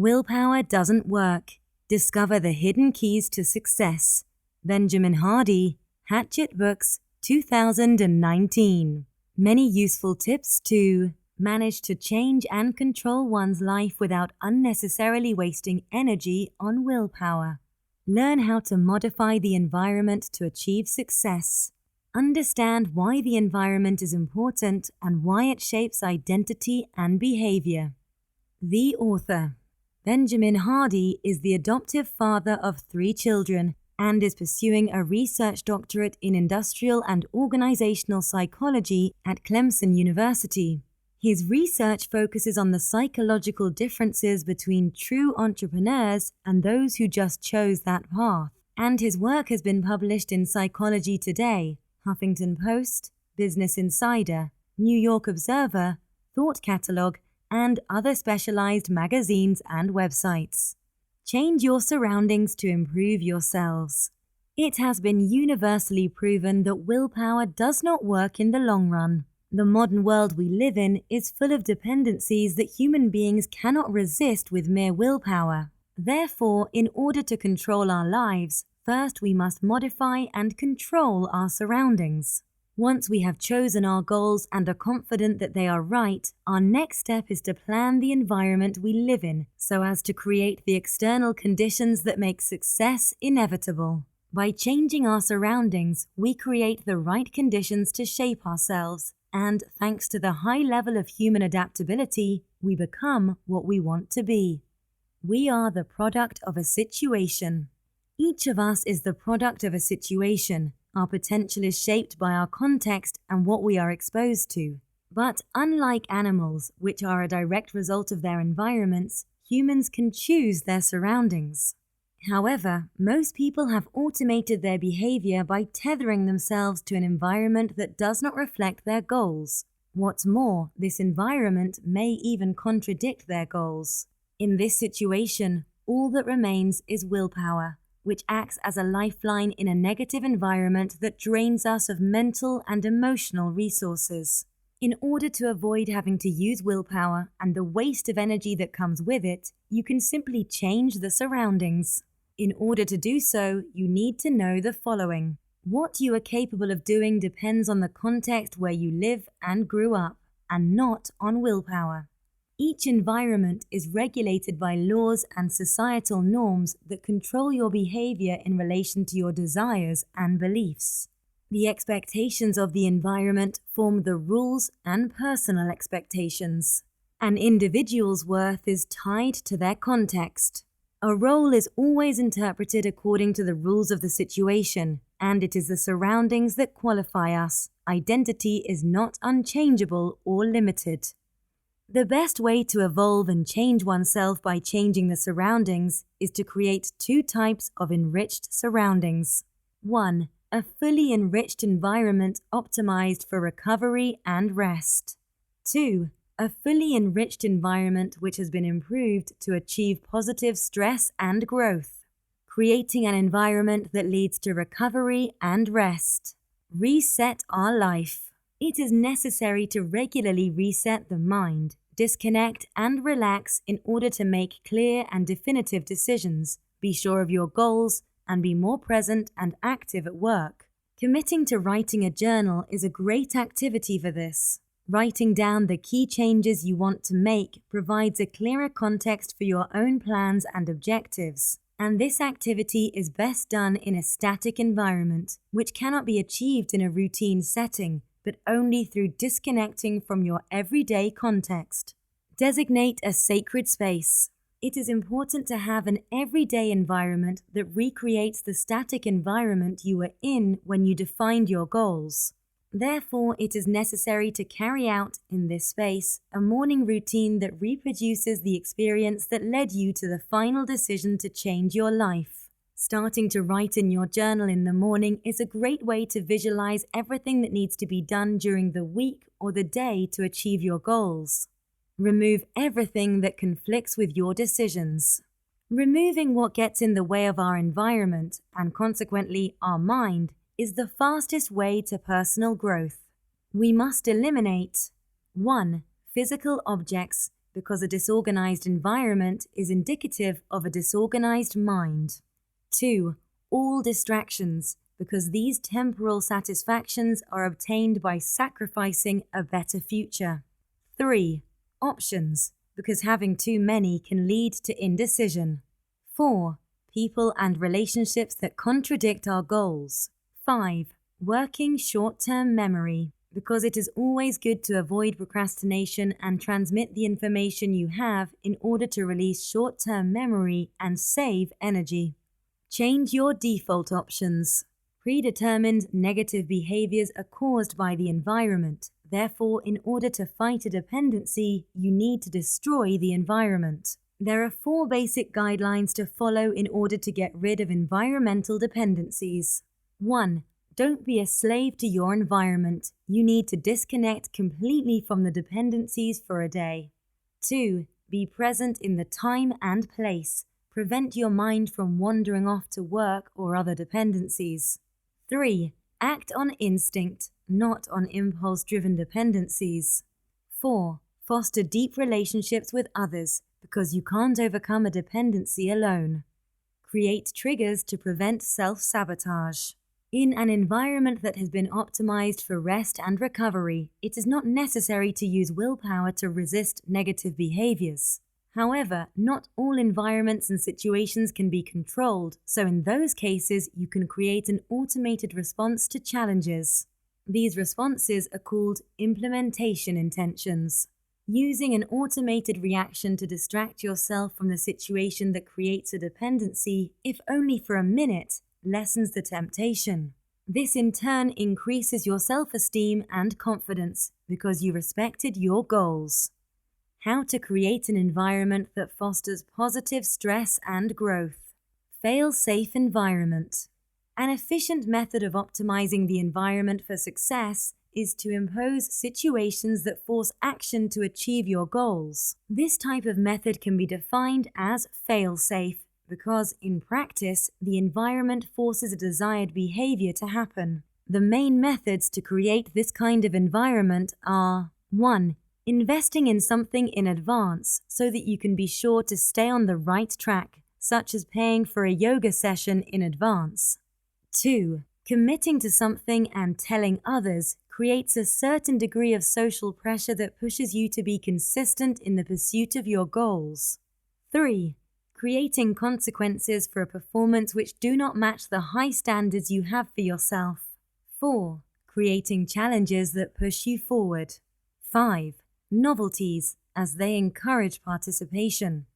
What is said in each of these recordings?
Willpower doesn't work. Discover the hidden keys to success. Benjamin Hardy, Hatchet Books, 2019. Many useful tips to manage to change and control one's life without unnecessarily wasting energy on willpower. Learn how to modify the environment to achieve success. Understand why the environment is important and why it shapes identity and behavior. The author. Benjamin Hardy is the adoptive father of 3 children and is pursuing a research doctorate in industrial and organizational psychology at Clemson University. His research focuses on the psychological differences between true entrepreneurs and those who just chose that path, and his work has been published in Psychology Today, Huffington Post, Business Insider, New York Observer, Thought Catalog, and other specialized magazines and websites. Change your surroundings to improve yourselves. It has been universally proven that willpower does not work in the long run. The modern world we live in is full of dependencies that human beings cannot resist with mere willpower. Therefore, in order to control our lives, first we must modify and control our surroundings. Once we have chosen our goals and are confident that they are right, our next step is to plan the environment we live in so as to create the external conditions that make success inevitable. By changing our surroundings, we create the right conditions to shape ourselves, and thanks to the high level of human adaptability, we become what we want to be. We are the product of a situation. Each of us is the product of a situation. Our potential is shaped by our context and what we are exposed to. But unlike animals, which are a direct result of their environments, humans can choose their surroundings. However, most people have automated their behavior by tethering themselves to an environment that does not reflect their goals. What's more, this environment may even contradict their goals. In this situation, all that remains is willpower, which acts as a lifeline in a negative environment that drains us of mental and emotional resources. In order to avoid having to use willpower and the waste of energy that comes with it, you can simply change the surroundings. In order to do so, you need to know the following. What you are capable of doing depends on the context where you live and grew up, and not on willpower. Each environment is regulated by laws and societal norms that control your behavior in relation to your desires and beliefs. The expectations of the environment form the rules and personal expectations. An individual's worth is tied to their context. A role is always interpreted according to the rules of the situation, and it is the surroundings that qualify us. Identity is not unchangeable or limited. The best way to evolve and change oneself by changing the surroundings is to create 2 types of enriched surroundings. 1. A fully enriched environment optimized for recovery and rest. 2. A fully enriched environment which has been improved to achieve positive stress and growth. Creating an environment that leads to recovery and rest. Reset our life. It is necessary to regularly reset the mind, disconnect and relax in order to make clear and definitive decisions, be sure of your goals, and be more present and active at work. Committing to writing a journal is a great activity for this. Writing down the key changes you want to make provides a clearer context for your own plans and objectives. And this activity is best done in a static environment, which cannot be achieved in a routine setting, but only through disconnecting from your everyday context. Designate a sacred space. It is important to have an everyday environment that recreates the static environment you were in when you defined your goals. Therefore, it is necessary to carry out, in this space, a morning routine that reproduces the experience that led you to the final decision to change your life. Starting to write in your journal in the morning is a great way to visualize everything that needs to be done during the week or the day to achieve your goals. Remove everything that conflicts with your decisions. Removing what gets in the way of our environment, and consequently our mind, is the fastest way to personal growth. We must eliminate 1. Physical objects, because a disorganized environment is indicative of a disorganized mind. 2. All distractions, because these temporal satisfactions are obtained by sacrificing a better future. 3. Options, because having too many can lead to indecision. 4. People and relationships that contradict our goals. 5. Working short-term memory, because it is always good to avoid procrastination and transmit the information you have in order to release short-term memory and save energy. Change your default options. Predetermined negative behaviors are caused by the environment. Therefore, in order to fight a dependency, you need to destroy the environment. There are 4 basic guidelines to follow in order to get rid of environmental dependencies. 1. Don't be a slave to your environment. You need to disconnect completely from the dependencies for a day. 2. Be present in the time and place. Prevent your mind from wandering off to work or other dependencies. 3. Act on instinct, not on impulse-driven dependencies. 4. Foster deep relationships with others, because you can't overcome a dependency alone. Create triggers to prevent self-sabotage. In an environment that has been optimized for rest and recovery, it is not necessary to use willpower to resist negative behaviors. However, not all environments and situations can be controlled, so in those cases, you can create an automated response to challenges. These responses are called implementation intentions. Using an automated reaction to distract yourself from the situation that creates a dependency, if only for a minute, lessens the temptation. This in turn increases your self-esteem and confidence because you respected your goals. How to create an environment that fosters positive stress and growth. Fail-safe environment. An efficient method of optimizing the environment for success is to impose situations that force action to achieve your goals. This type of method can be defined as fail-safe because, in practice, the environment forces a desired behavior to happen. The main methods to create this kind of environment are 1. Investing in something in advance so that you can be sure to stay on the right track, such as paying for a yoga session in advance. 2. Committing to something and telling others creates a certain degree of social pressure that pushes you to be consistent in the pursuit of your goals. 3. Creating consequences for a performance which do not match the high standards you have for yourself. 4. Creating challenges that push you forward. 5. Novelties, as they encourage participation.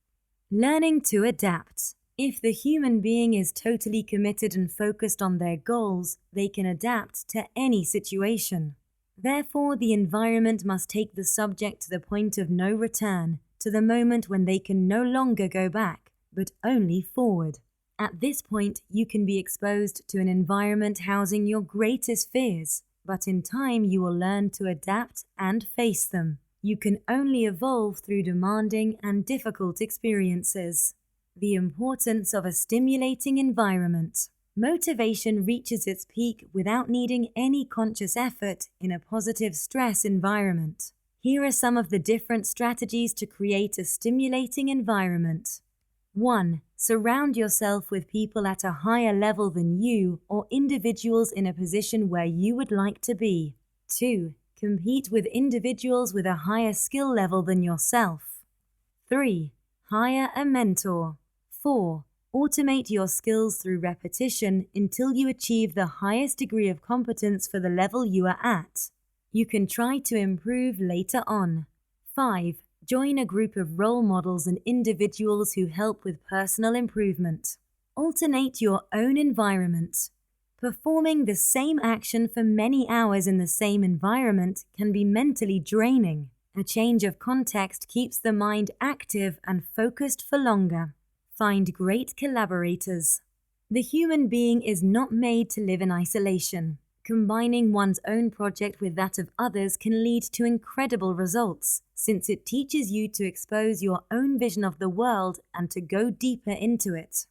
Learning to adapt. If the human being is totally committed and focused on their goals, they can adapt to any situation. Therefore, the environment must take the subject to the point of no return, to the moment when they can no longer go back, but only forward. At this point, you can be exposed to an environment housing your greatest fears, but in time you will learn to adapt and face them. You can only evolve through demanding and difficult experiences. The importance of a stimulating environment. Motivation reaches its peak without needing any conscious effort in a positive stress environment. Here are some of the different strategies to create a stimulating environment. 1. Surround yourself with people at a higher level than you or individuals in a position where you would like to be. 2. Compete with individuals with a higher skill level than yourself. 3. Hire a mentor. 4. Automate your skills through repetition until you achieve the highest degree of competence for the level you are at. You can try to improve later on. 5. Join a group of role models and individuals who help with personal improvement. Alternate your own environment. Performing the same action for many hours in the same environment can be mentally draining. A change of context keeps the mind active and focused for longer. Find great collaborators. The human being is not made to live in isolation. Combining one's own project with that of others can lead to incredible results, since it teaches you to expose your own vision of the world and to go deeper into it.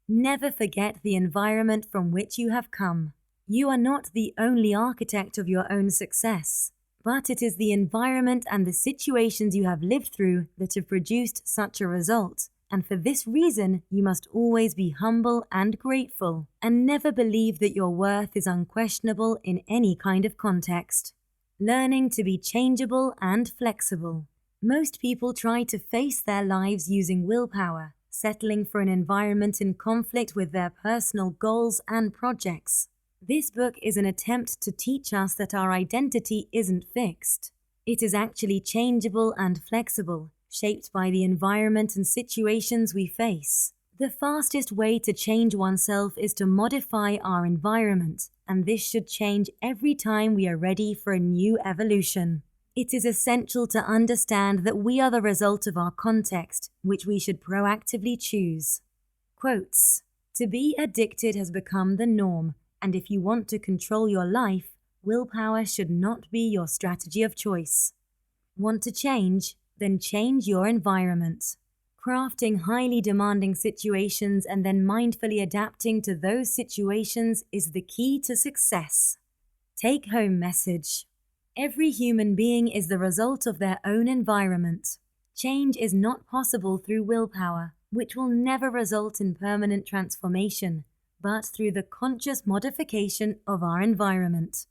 Never forget the environment from which you have come. You are not the only architect of your own success, But it is the environment and the situations you have lived through that have produced such a result. And for this reason, you must always be humble and grateful, and never believe that your worth is unquestionable in any kind of context. Learning to be changeable and flexible. Most people try to face their lives using willpower, settling for an environment in conflict with their personal goals and projects. This book is an attempt to teach us that our identity isn't fixed. It is actually changeable and flexible, shaped by the environment and situations we face. The fastest way to change oneself is to modify our environment, and this should change every time we are ready for a new evolution. It is essential to understand that we are the result of our context, which we should proactively choose. Quotes: "To be addicted has become the norm, and if you want to control your life, willpower should not be your strategy of choice. Want to change? Then change your environment. Crafting highly demanding situations and then mindfully adapting to those situations is the key to success." Take-home message: every human being is the result of their own environment. Change is not possible through willpower, which will never result in permanent transformation, but through the conscious modification of our environment.